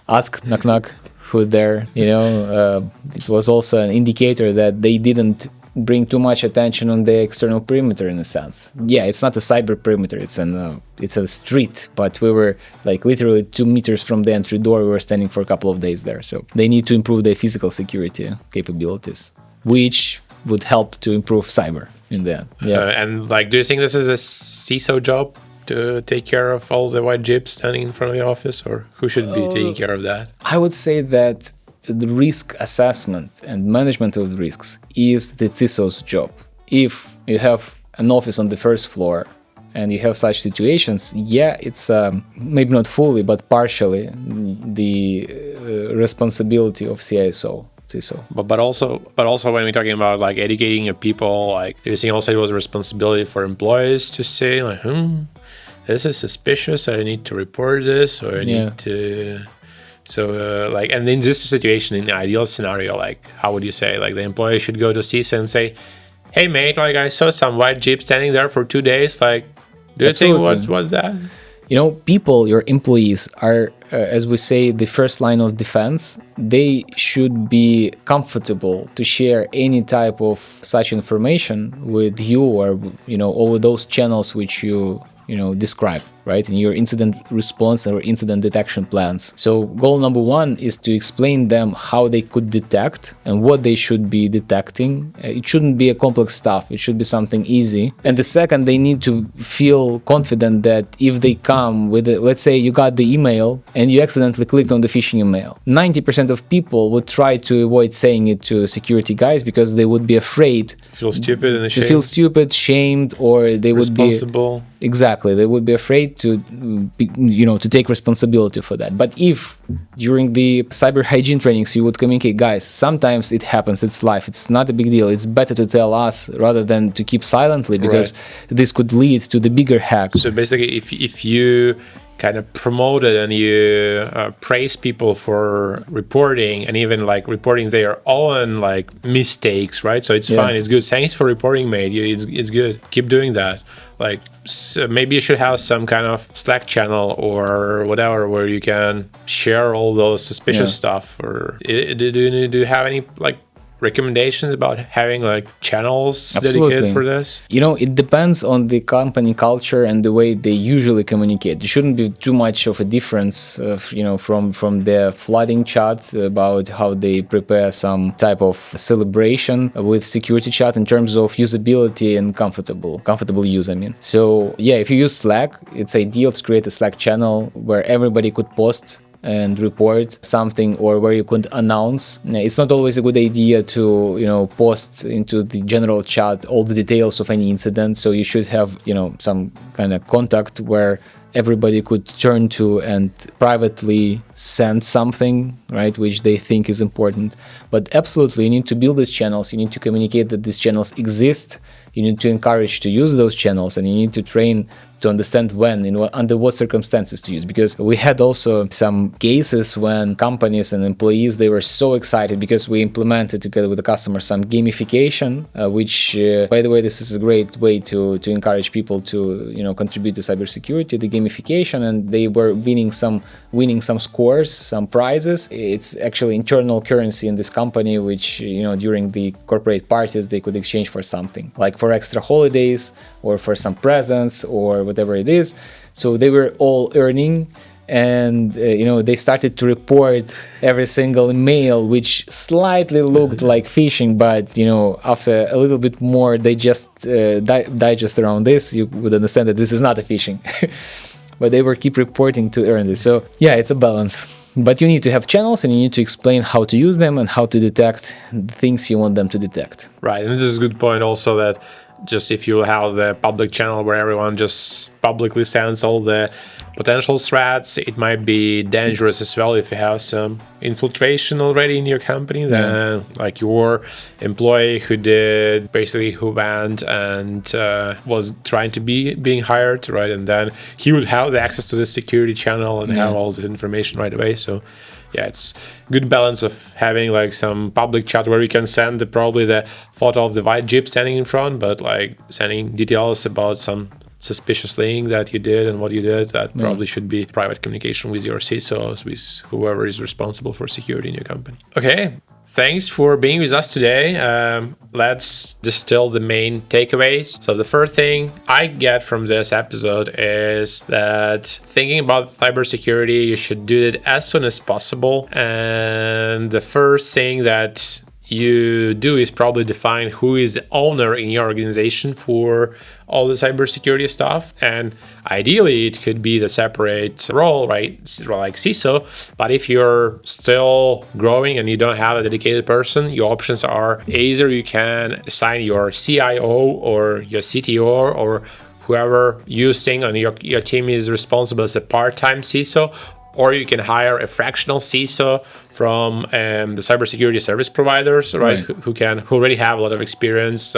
asked, knock knock, who there, it was also an indicator that they didn't bring too much attention on the external perimeter, in a sense. Yeah, it's not a cyber perimeter, it's a street, but we were like literally 2 meters from the entry door. We were standing for a couple of days there. So they need to improve their physical security capabilities, which would help to improve cyber in the end. Yeah. And like, do you think this is a CISO job to take care of all the white Jeeps standing in front of the office, or who should be taking care of that? I would say that the risk assessment and management of the risks is the CISO's job. If you have an office on the first floor and you have such situations, it's maybe not fully, but partially the responsibility of CISO. But also when we're talking about like educating your people, like do you think also it was a responsibility for employees to say like, this is suspicious, I need to report this, or I need to. So like, and in this situation, in the ideal scenario, like how would you say like the employee should go to CISO and say, hey mate, like I saw some white Jeep standing there for 2 days, like do you think what's that? People, your employees are, as we say, the first line of defense. They should be comfortable to share any type of such information with you, or, over those channels which you describe, right, in your incident response or incident detection plans. So goal number one is to explain them how they could detect and what they should be detecting. It shouldn't be a complex stuff. It should be something easy. And the second, they need to feel confident that if they come with it, let's say you got the email and you accidentally clicked on the phishing email, 90% of people would try to avoid saying it to security guys because they would be afraid to feel stupid and ashamed. To feel stupid, shamed, or they would be responsible. Exactly, they would be afraid to to take responsibility for that. But if during the cyber hygiene trainings you would communicate, guys, sometimes it happens, it's life, it's not a big deal, it's better to tell us rather than to keep silently, because this could lead to the bigger hack. So basically, if you kind of promote it and you praise people for reporting, and even like reporting their own like mistakes, right? So it's fine, it's good. Thanks for reporting, mate. It's good. Keep doing that. Like, so maybe you should have some kind of Slack channel or whatever where you can share all those suspicious stuff. Or do you have any like recommendations about having like channels dedicated for this? It depends on the company culture and the way they usually communicate. There shouldn't be too much of a difference from their flooding chat about how they prepare some type of celebration with security chat in terms of usability and comfortable use, So if you use Slack, it's ideal to create a Slack channel where everybody could post and report something, or where you could announce. It's not always a good idea to post into the general chat all the details of any incident, so you should have some kind of contact where everybody could turn to and privately send something, right, which they think is important. But absolutely, you need to build these channels, you need to communicate that these channels exist, you need to encourage to use those channels, and you need to train to understand when, under what circumstances to use. Because we had also some cases when companies and employees, they were so excited because we implemented together with the customer some gamification, which, by the way, this is a great way to encourage people to, contribute to cybersecurity, the gamification, and they were winning some scores, some prizes. It's actually internal currency in this company, which, during the corporate parties, they could exchange for something, like for extra holidays or for some presents or whatever it is. So they were all earning, and they started to report every single email which slightly looked like phishing, but after a little bit more digest around this, you would understand that this is not a phishing. But they were keep reporting to earn this. So it's a balance. But you need to have channels, and you need to explain how to use them and how to detect the things you want them to detect. Right, and this is a good point also, that just if you have the public channel where everyone just publicly sends all the potential threats, it might be dangerous as well if you have some infiltration already in your company. Then like your employee who went and was trying to being hired, right, and then he would have the access to the security channel and have all this information right away. So it's good balance of having like some public chat where you can send probably the photo of the white Jeep standing in front, but like sending details about some suspicious link that you did and what you did, that probably should be private communication with your CISOs, with whoever is responsible for security in your company. Okay, thanks for being with us today. Let's distill the main takeaways. So the first thing I get from this episode is that thinking about cybersecurity, you should do it as soon as possible. And the first thing that you do is probably define who is the owner in your organization for all the cybersecurity stuff. And ideally, it could be the separate role, right? Like CISO. But if you're still growing and you don't have a dedicated person, your options are either you can assign your CIO or your CTO or whoever you think on your team is responsible as a part-time CISO, or you can hire a fractional CISO from the cybersecurity service providers, right? Who already have a lot of experience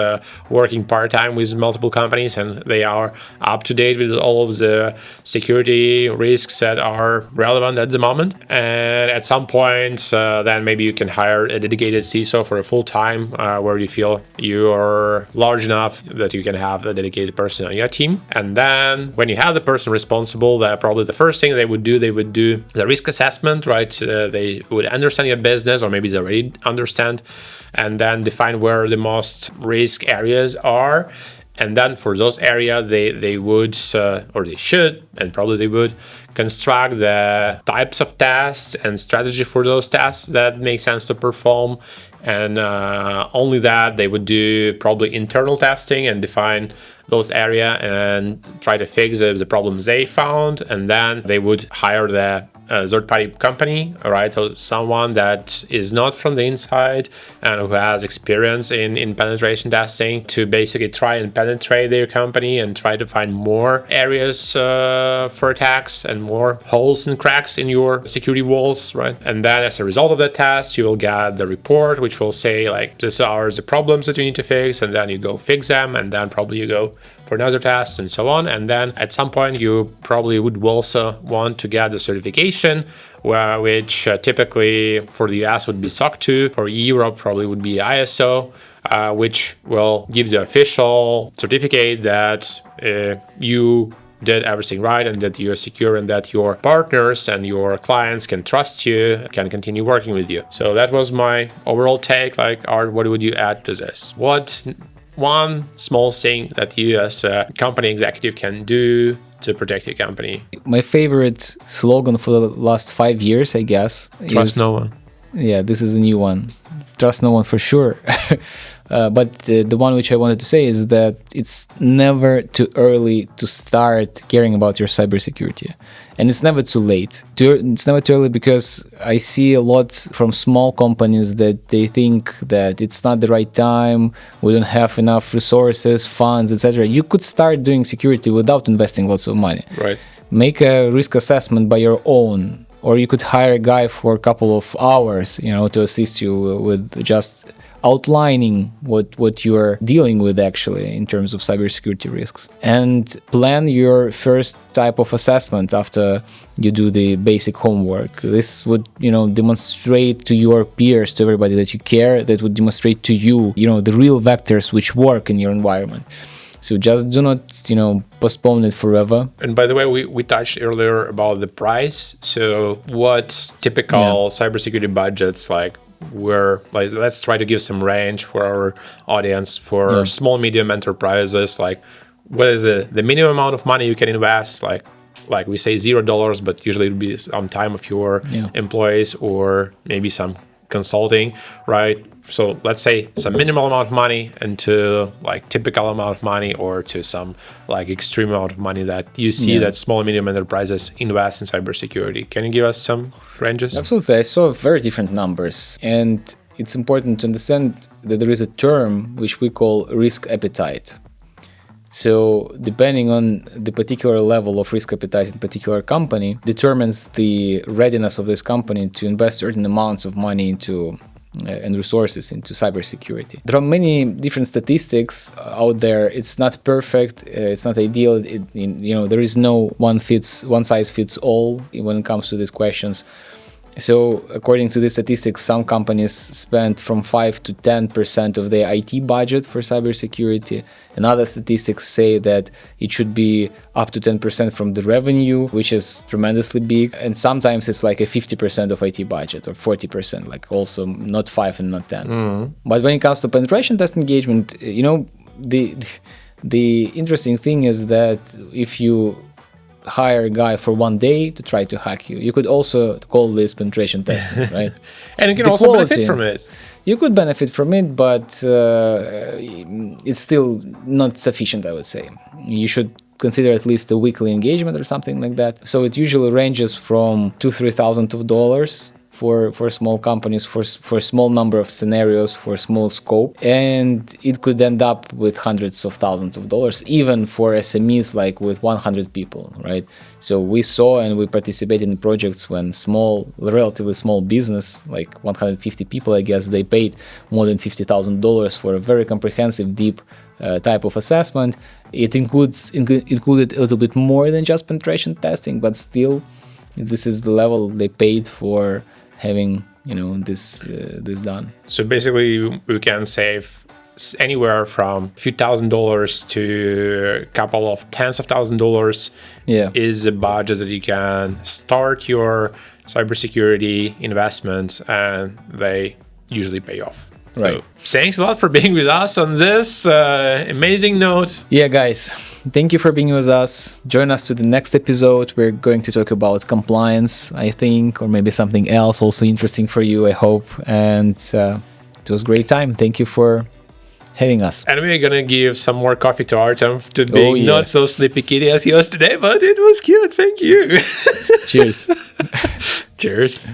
working part-time with multiple companies, and they are up to date with all of the security risks that are relevant at the moment. And at some point, then maybe you can hire a dedicated CISO for a full time, where you feel you are large enough that you can have a dedicated person on your team. And then when you have the person responsible, that probably the first thing they would do the risk assessment, right? They would understand your business, or maybe they already understand, and then define where the most risk areas are. And then for those areas, they would, or they should, and probably they would, construct the types of tests and strategy for those tests that make sense to perform. And only that, they would do probably internal testing and define those area and try to fix the problems they found. And then they would hire the third-party company, right? So someone that is not from the inside and who has experience in penetration testing to basically try and penetrate their company and try to find more areas for attacks and more holes and cracks in your security walls, right? And then as a result of that test, you will get the report, which will say like, these are the problems that you need to fix, and then you go fix them, and then probably you go for another test and so on. And then at some point you probably would also want to get the certification, which typically for the US would be SOC 2, for Europe probably would be ISO, which will give the official certificate that you did everything right and that you're secure and that your partners and your clients can trust you, can continue working with you. So that was my overall take. Like, Art, what would you add to this? What one small thing that you as a company executive can do to protect your company? My favorite slogan for the last 5 years, I guess, Trust no one. Yeah, this is a new one. Trust no one for sure. But the one which I wanted to say is that it's never too early to start caring about your cybersecurity. And it's never too late. It's never too early, because I see a lot from small companies that they think that it's not the right time, we don't have enough resources, funds, etc. You could start doing security without investing lots of money. Right. Make a risk assessment by your own, or you could hire a guy for a couple of hours, to assist you with just outlining what you're dealing with actually in terms of cybersecurity risks, and plan your first type of assessment after you do the basic homework. This would, demonstrate to your peers, to everybody that you care, that would demonstrate to you, the real vectors which work in your environment. So just do not, postpone it forever. And by the way, we touched earlier about the price. So what typical cybersecurity budgets let's try to give some range for our audience for small, medium enterprises. Like, what is the minimum amount of money you can invest? Like we say $0, but usually it would be some time of your employees, or maybe some consulting, right? So let's say some minimal amount of money into like typical amount of money, or to some like extreme amount of money that you see that small and medium enterprises invest in cybersecurity. Can you give us some ranges? Absolutely. I saw very different numbers, and it's important to understand that there is a term which we call risk appetite. So depending on the particular level of risk appetite in a particular company determines the readiness of this company to invest certain amounts of money into and resources into cybersecurity. There are many different statistics out there. It's not perfect. It's not ideal. There is no one size fits all when it comes to these questions. So according to the statistics, some companies spend from 5 to 10% of their IT budget for cybersecurity. And other statistics say that it should be up to 10% from the revenue, which is tremendously big. And sometimes it's like a 50% of IT budget, or 40%, like also not 5 and not 10. Mm-hmm. But when it comes to penetration test engagement, the interesting thing is that if you hire a guy for 1 day to try to hack you, you could also call this penetration testing, right? And you can also benefit from it. You could benefit from it, but it's still not sufficient, I would say. You should consider at least a weekly engagement or something like that. So it usually ranges from $2,000 to $3,000 for small companies, for a small number of scenarios, for small scope, and it could end up with hundreds of thousands of dollars, even for SMEs like with 100 people, right? So we saw and we participated in projects when relatively small business, like 150 people, I guess, they paid more than $50,000 for a very comprehensive, deep type of assessment. It included a little bit more than just penetration testing, but still, this is the level they paid for having this done. So basically, we can save anywhere from a few $1,000s to a couple of tens of $1,000s. Yeah, is a budget that you can start your cybersecurity investments, and they usually pay off. Right. So thanks a lot for being with us on this amazing note. Yeah, guys, thank you for being with us. Join us to the next episode. We're going to talk about compliance, I think, or maybe something else also interesting for you, I hope. And it was a great time. Thank you for having us. And we're going to give some more coffee to Artem to being not so sleepy kitty as he was today, but it was cute. Thank you. Cheers. Cheers.